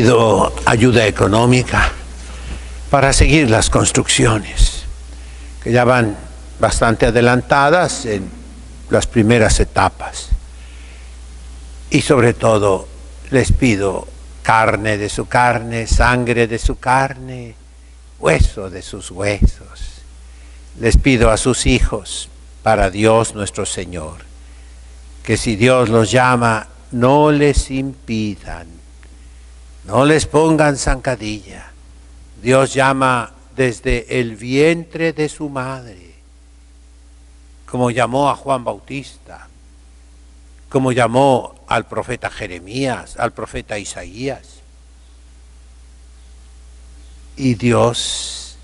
Pido ayuda económica para seguir las construcciones, que ya van bastante adelantadas en las primeras etapas. Y sobre todo les pido carne de su carne, sangre de su carne, hueso de sus huesos. Les pido a sus hijos, para Dios nuestro Señor, que si Dios los llama, no les impidan. No les pongan zancadilla. Dios llama desde el vientre de su madre, como llamó a Juan Bautista, como llamó al profeta Jeremías, al profeta Isaías. Y Dios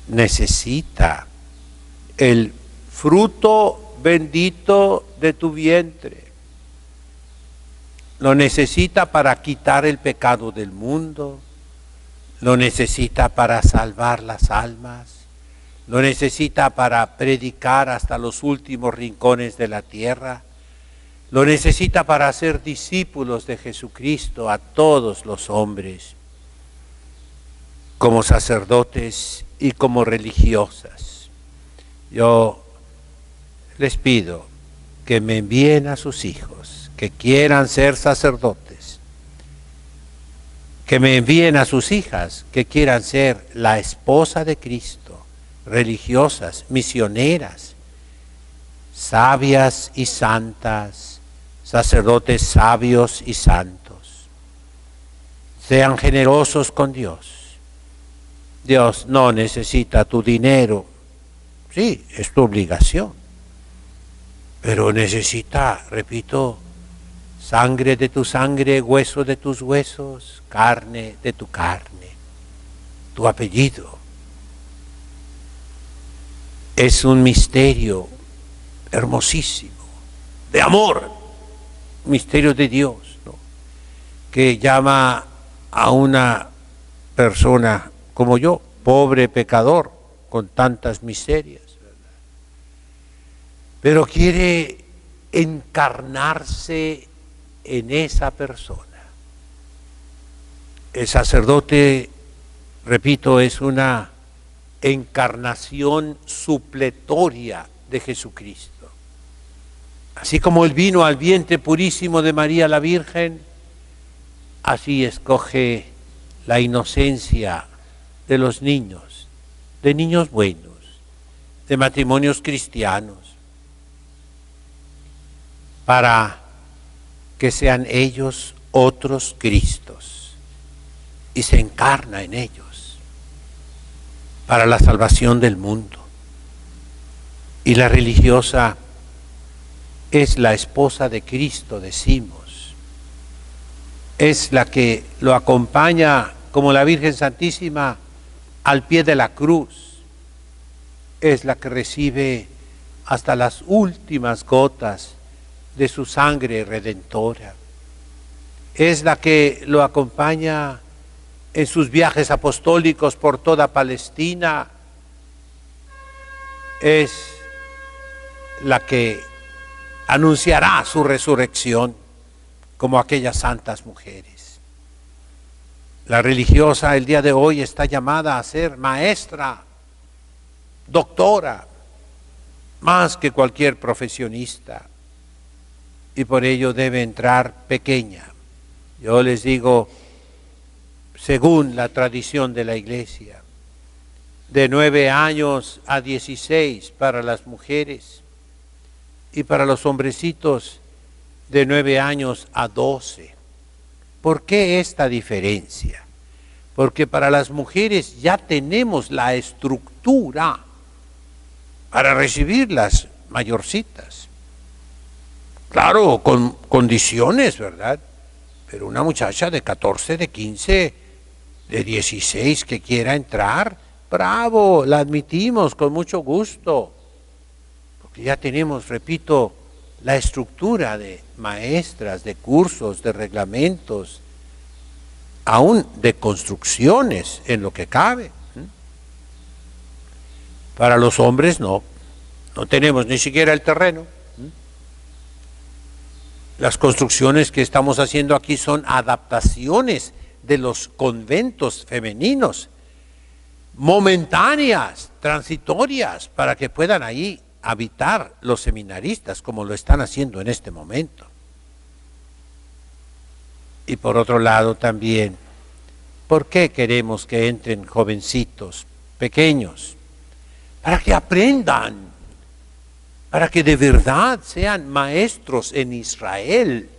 necesita el fruto bendito de tu vientre. Lo necesita para quitar el pecado del mundo, lo necesita para salvar las almas, lo necesita para predicar hasta los últimos rincones de la tierra, lo necesita para hacer discípulos de Jesucristo a todos los hombres, como sacerdotes y como religiosas. Yo les pido que me envíen a sus hijos que quieran ser sacerdotes, que me envíen a sus hijas que quieran ser la esposa de Cristo, religiosas, misioneras, sabias y santas, sacerdotes sabios y santos. Sean generosos con Dios. Dios no necesita tu dinero, sí, es tu obligación, pero necesita, repito, sangre de tu sangre, hueso de tus huesos, carne de tu carne, tu apellido. Es un misterio hermosísimo, de amor, misterio de Dios, ¿no? Que llama a una persona como yo, pobre pecador, con tantas miserias, ¿verdad? Pero quiere encarnarse en esa persona. El sacerdote, repito, es una encarnación supletoria de Jesucristo. Así como Él vino al vientre purísimo de María la Virgen, así escoge la inocencia de los niños, de niños buenos, de matrimonios cristianos, para que sean ellos otros Cristos, y se encarna en ellos para la salvación del mundo. Y la religiosa es la esposa de Cristo, decimos, es la que lo acompaña como la Virgen Santísima al pie de la cruz, es la que recibe hasta las últimas gotas de su sangre redentora. Es la que lo acompaña en sus viajes apostólicos por toda Palestina. Es la que anunciará su resurrección como aquellas santas mujeres. La religiosa el día de hoy está llamada a ser maestra, doctora, más que cualquier profesionista. Y por ello debe entrar pequeña. Yo les digo, según la tradición de la Iglesia, de 9 años a 16 para las mujeres y para los hombrecitos de 9 años a 12. ¿Por qué esta diferencia? Porque para las mujeres ya tenemos la estructura para recibir las mayorcitas. Claro, con condiciones, ¿verdad? Pero una muchacha de 14, de 15, de 16 que quiera entrar, bravo, la admitimos con mucho gusto. Porque ya tenemos, repito, la estructura de maestras, de cursos, de reglamentos, aún de construcciones en lo que cabe. Para los hombres no tenemos ni siquiera el terreno. Las construcciones que estamos haciendo aquí son adaptaciones de los conventos femeninos, momentáneas, transitorias, para que puedan ahí habitar los seminaristas, como lo están haciendo en este momento. Y por otro lado también, ¿por qué queremos que entren jovencitos, pequeños? Para que aprendan, para que de verdad sean maestros en Israel.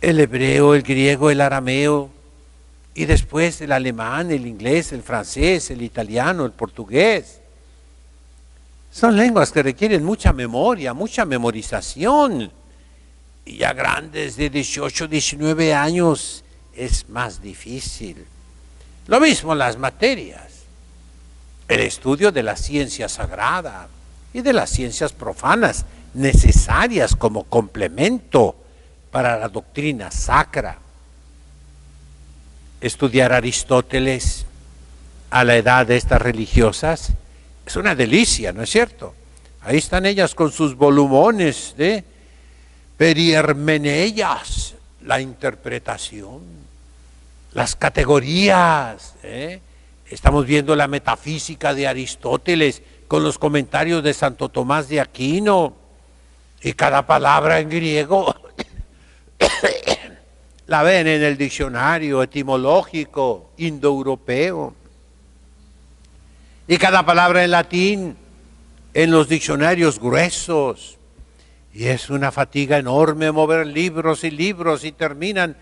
El hebreo, el griego, el arameo, y después el alemán, el inglés, el francés, el italiano, el portugués. Son lenguas que requieren mucha memoria, mucha memorización. Y ya grandes de 18, 19 años es más difícil. Lo mismo las materias. El estudio de la ciencia sagrada y de las ciencias profanas, necesarias como complemento para la doctrina sacra. Estudiar Aristóteles a la edad de estas religiosas es una delicia, ¿no es cierto? Ahí están ellas con sus volumones de Periermeneias, la interpretación, las categorías, Estamos viendo la metafísica de Aristóteles con los comentarios de Santo Tomás de Aquino, y cada palabra en griego la ven en el diccionario etimológico indoeuropeo, y cada palabra en latín en los diccionarios gruesos. Y es una fatiga enorme mover libros y libros, y terminan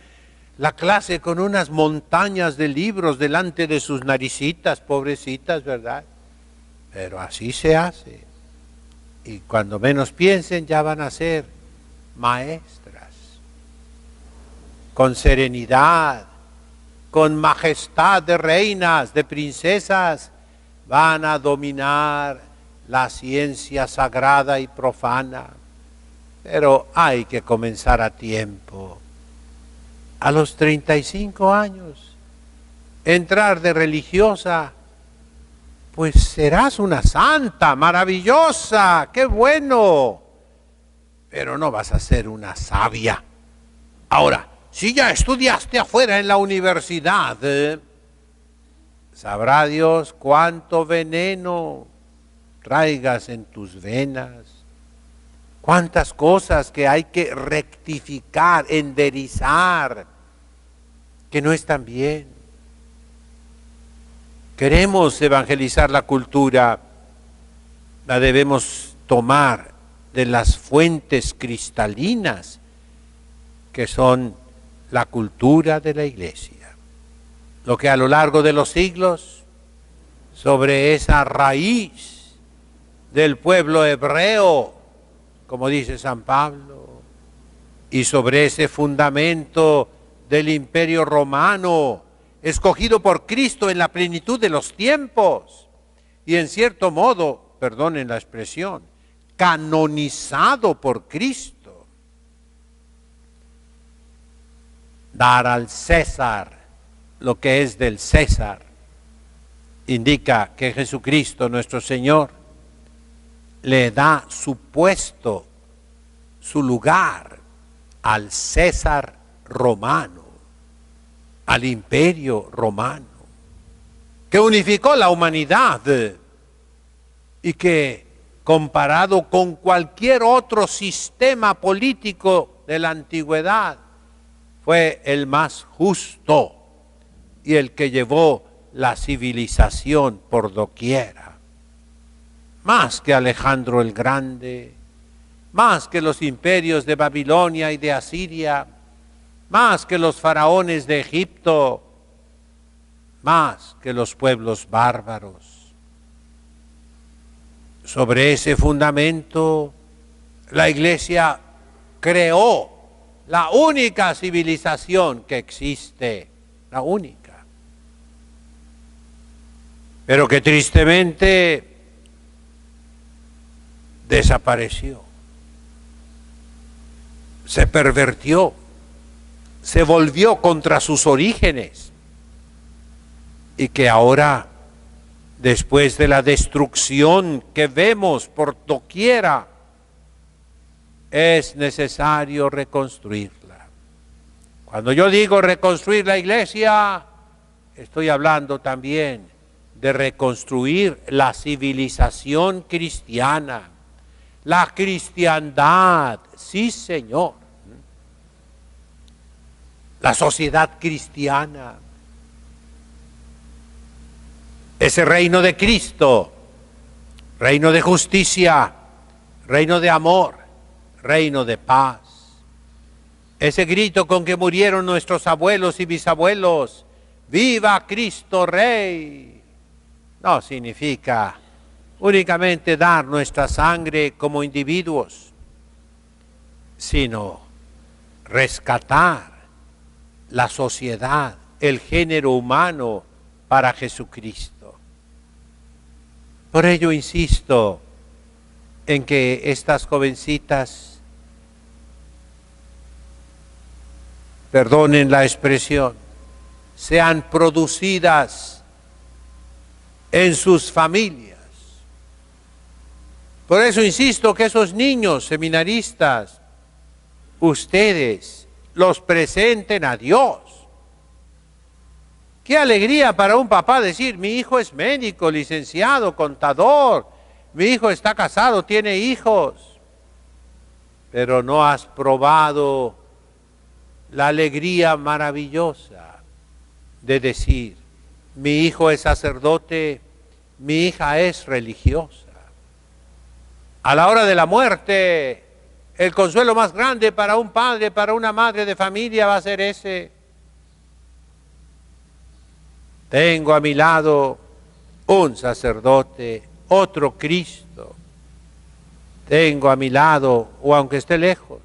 la clase con unas montañas de libros delante de sus naricitas, pobrecitas, ¿verdad? Pero así se hace. Y cuando menos piensen ya van a ser maestras. Con serenidad, con majestad de reinas, de princesas, van a dominar la ciencia sagrada y profana. Pero hay que comenzar a tiempo. A los 35 años, entrar de religiosa, pues serás una santa, maravillosa, qué bueno, pero no vas a ser una sabia. Ahora, si ya estudiaste afuera en la universidad, sabrá Dios cuánto veneno traigas en tus venas, cuántas cosas que hay que rectificar, enderezar, que no están bien. Queremos evangelizar la cultura, la debemos tomar de las fuentes cristalinas que son la cultura de la Iglesia. Lo que a lo largo de los siglos, sobre esa raíz del pueblo hebreo, como dice San Pablo, y sobre ese fundamento del Imperio Romano, escogido por Cristo en la plenitud de los tiempos, y en cierto modo, perdonen la expresión, canonizado por Cristo. Dar al César lo que es del César indica que Jesucristo, nuestro Señor, le da su puesto, su lugar al César romano, al Imperio Romano, que unificó la humanidad y que, comparado con cualquier otro sistema político de la antigüedad, fue el más justo y el que llevó la civilización por doquiera. Más que Alejandro el Grande, más que los imperios de Babilonia y de Asiria, más que los faraones de Egipto, más que los pueblos bárbaros. Sobre ese fundamento, la Iglesia creó la única civilización que existe, la única. Pero que tristemente desapareció, se pervirtió, se volvió contra sus orígenes, y que ahora, después de la destrucción que vemos por doquiera, es necesario reconstruirla. Cuando yo digo reconstruir la iglesia, estoy hablando también de reconstruir la civilización cristiana, la cristiandad, sí señor, la sociedad cristiana, ese reino de Cristo, reino de justicia, reino de amor, reino de paz. Ese grito con que murieron nuestros abuelos y bisabuelos, ¡viva Cristo Rey!, no significa únicamente dar nuestra sangre como individuos, sino rescatar la sociedad, el género humano para Jesucristo. Por ello insisto en que estas jovencitas, perdonen la expresión, sean producidas en sus familias. Por eso insisto que esos niños seminaristas, ustedes los presenten a Dios. Qué alegría para un papá decir, mi hijo es médico, licenciado, contador, mi hijo está casado, tiene hijos, pero no has probado la alegría maravillosa de decir, mi hijo es sacerdote, mi hija es religiosa. A la hora de la muerte, el consuelo más grande para un padre, para una madre de familia va a ser ese. Tengo a mi lado un sacerdote, otro Cristo. Tengo a mi lado, o aunque esté lejos,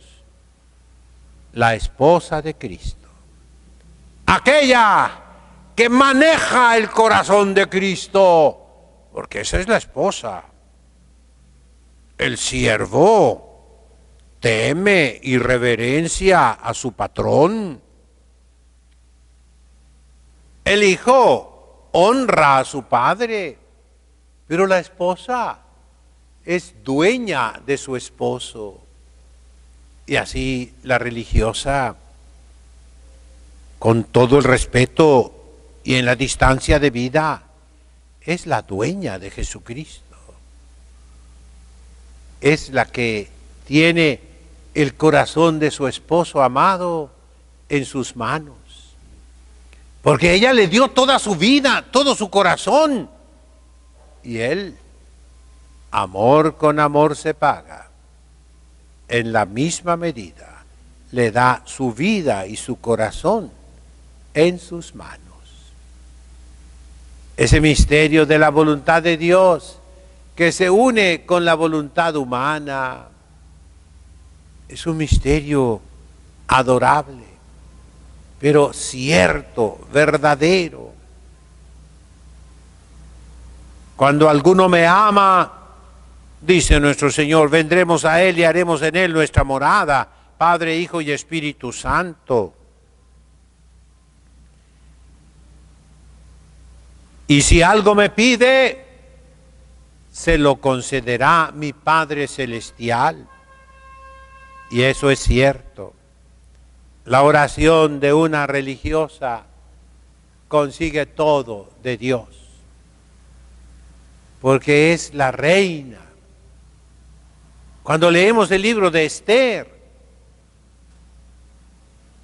la esposa de Cristo. Aquella que maneja el corazón de Cristo, porque esa es la esposa. El siervo teme y reverencia a su patrón. El hijo honra a su padre, pero la esposa es dueña de su esposo. Y así la religiosa, con todo el respeto y en la distancia de vida, es la dueña de Jesucristo. Es la que tiene el corazón de su esposo amado en sus manos. Porque ella le dio toda su vida, todo su corazón. Y él, amor con amor se paga. En la misma medida, le da su vida y su corazón en sus manos. Ese misterio de la voluntad de Dios que se une con la voluntad humana es un misterio adorable, pero cierto, verdadero. Cuando alguno me ama, dice nuestro Señor, vendremos a Él y haremos en Él nuestra morada, Padre, Hijo y Espíritu Santo. Y si algo me pide, se lo concederá mi Padre Celestial. Y eso es cierto. La oración de una religiosa consigue todo de Dios, porque es la reina. Cuando leemos el libro de Esther,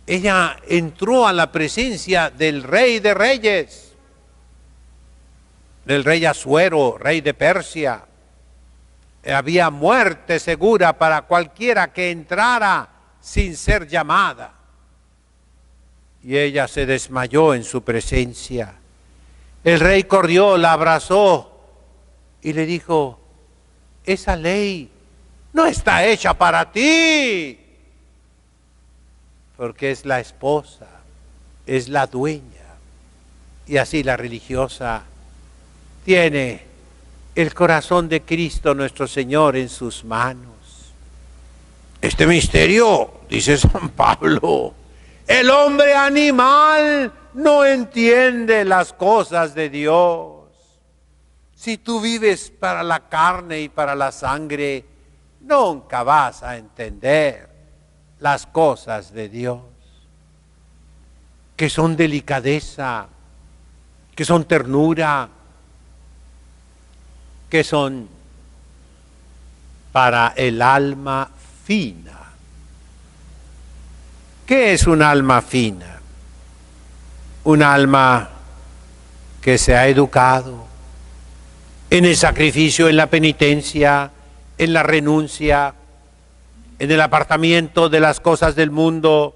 ella entró a la presencia del Rey de Reyes, del rey Asuero, rey de Persia. Había muerte segura para cualquiera que entrara sin ser llamada. Y ella se desmayó en su presencia. El rey corrió, la abrazó y le dijo, esa ley no está hecha para ti, porque es la esposa, es la dueña. Y así la religiosa tiene el corazón de Cristo nuestro Señor en sus manos. Este misterio, dice San Pablo, el hombre animal no entiende las cosas de Dios. Si tú vives para la carne y para la sangre, nunca vas a entender las cosas de Dios. que son delicadeza, que son ternura, que son para el alma fina. ¿Qué es un alma fina? Un alma que se ha educado en el sacrificio, en la penitencia, en la renuncia, en el apartamiento de las cosas del mundo,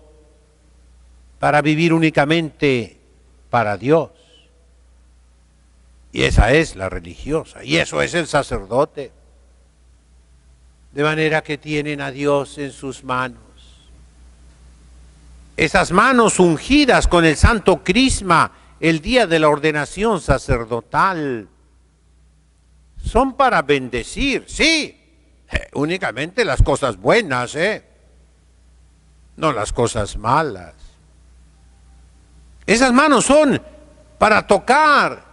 para vivir únicamente para Dios. Y esa es la religiosa, y eso es el sacerdote. De manera que tienen a Dios en sus manos. Esas manos ungidas con el santo crisma el día de la ordenación sacerdotal son para bendecir, sí, únicamente las cosas buenas, no las cosas malas. Esas manos son para tocar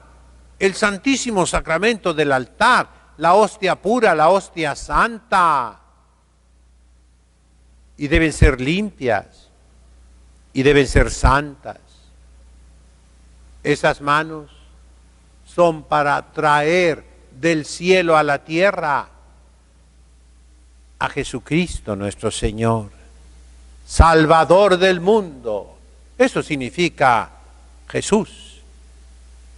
el santísimo sacramento del altar, la hostia pura, la hostia santa, y deben ser limpias, y deben ser santas. Esas manos son para traer del cielo a la tierra a Jesucristo nuestro Señor, Salvador del mundo. Eso significa Jesús,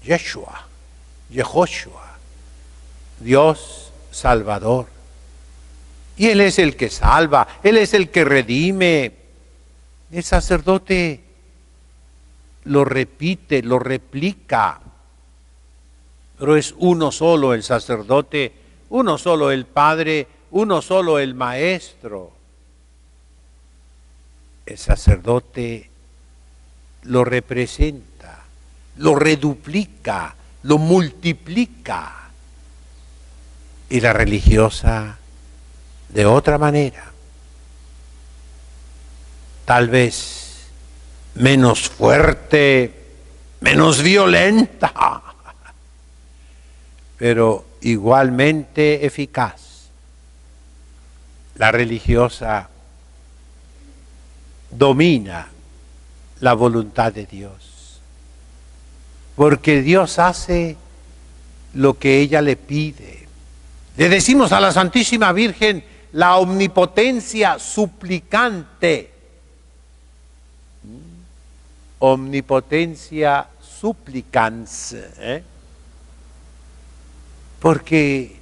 Yeshua, Yehoshua, Dios Salvador. Y Él es el que salva, Él es el que redime. El sacerdote lo repite, lo replica, pero es uno solo el sacerdote, uno solo el Padre, uno solo el Maestro. El sacerdote lo representa, lo reduplica, lo multiplica. Y la religiosa de otra manera, tal vez menos fuerte, menos violenta, pero igualmente eficaz. La religiosa domina la voluntad de Dios, porque Dios hace lo que ella le pide. Le decimos a la Santísima Virgen la omnipotencia suplicante. Omnipotencia supplicans, porque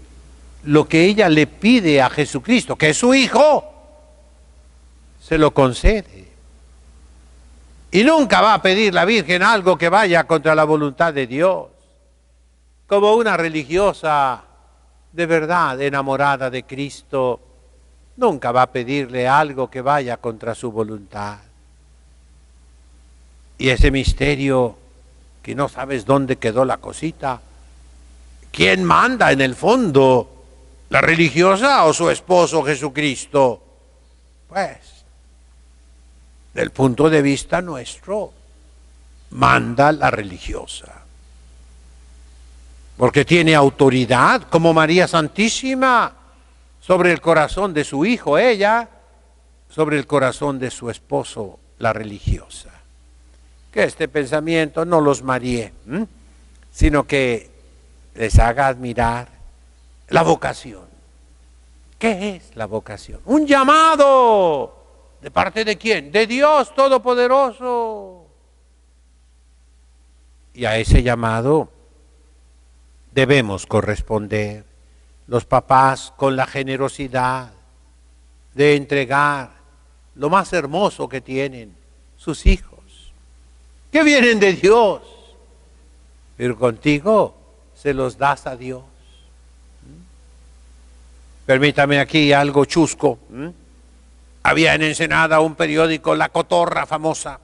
lo que ella le pide a Jesucristo, que es su Hijo, se lo concede. Y nunca va a pedir la Virgen algo que vaya contra la voluntad de Dios. Como una religiosa de verdad enamorada de Cristo, nunca va a pedirle algo que vaya contra su voluntad. Y ese misterio que no sabes dónde quedó la cosita, ¿quién manda en el fondo? ¿La religiosa o su esposo Jesucristo? Pues, del punto de vista nuestro, manda la religiosa. Porque tiene autoridad, como María Santísima, sobre el corazón de su hijo, ella, sobre el corazón de su esposo, la religiosa. Que este pensamiento no los maríe, sino que les haga admirar la vocación. ¿Qué es la vocación? Un llamado. ¿De parte de quién? De Dios Todopoderoso. Y a ese llamado debemos corresponder los papás con la generosidad de entregar lo más hermoso que tienen, sus hijos, que vienen de Dios, pero contigo se los das a Dios. Permítame aquí algo chusco. Había en Ensenada un periódico, La Cotorra, famosa,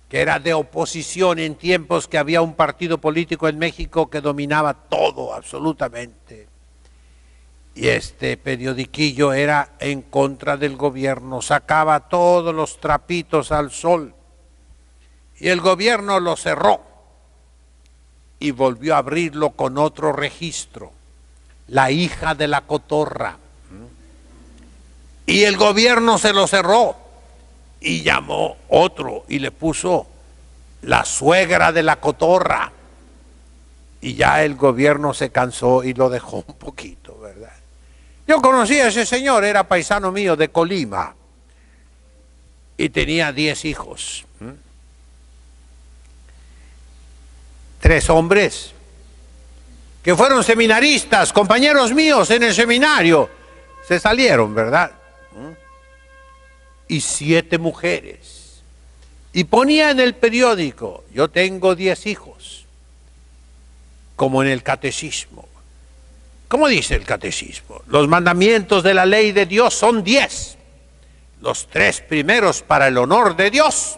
que era de oposición en tiempos que había un partido político en México que dominaba todo absolutamente. Y este periodiquillo era en contra del gobierno, sacaba todos los trapitos al sol. Y el gobierno lo cerró y volvió a abrirlo con otro registro, La Hija de la Cotorra. Y el gobierno se lo cerró y llamó otro y le puso la suegra de la cotorra. Y ya el gobierno se cansó y lo dejó un poquito, ¿verdad? Yo conocí a ese señor, era paisano mío de Colima. Y tenía 10 hijos. 3 hombres que fueron seminaristas, compañeros míos en el seminario. Se salieron, ¿verdad? Y 7 mujeres. Y ponía en el periódico, yo tengo 10 hijos, como en el catecismo. ¿Cómo dice el catecismo? Los mandamientos de la ley de Dios son 10. Los 3 primeros para el honor de Dios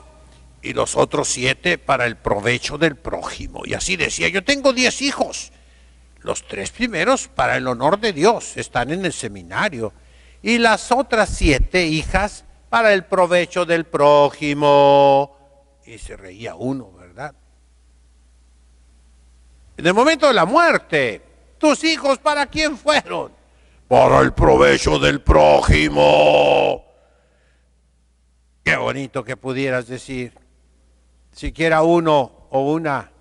y los otros 7 para el provecho del prójimo. Y así decía, yo tengo 10 hijos. Los 3 primeros para el honor de Dios, están en el seminario. Y las otras 7 hijas para el provecho del prójimo. Y se reía uno, ¿verdad? En el momento de la muerte, ¿tus hijos para quién fueron? Para el provecho del prójimo. Qué bonito que pudieras decir, siquiera uno o una,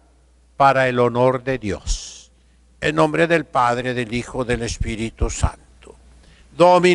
para el honor de Dios. En nombre del Padre, del Hijo, del Espíritu Santo.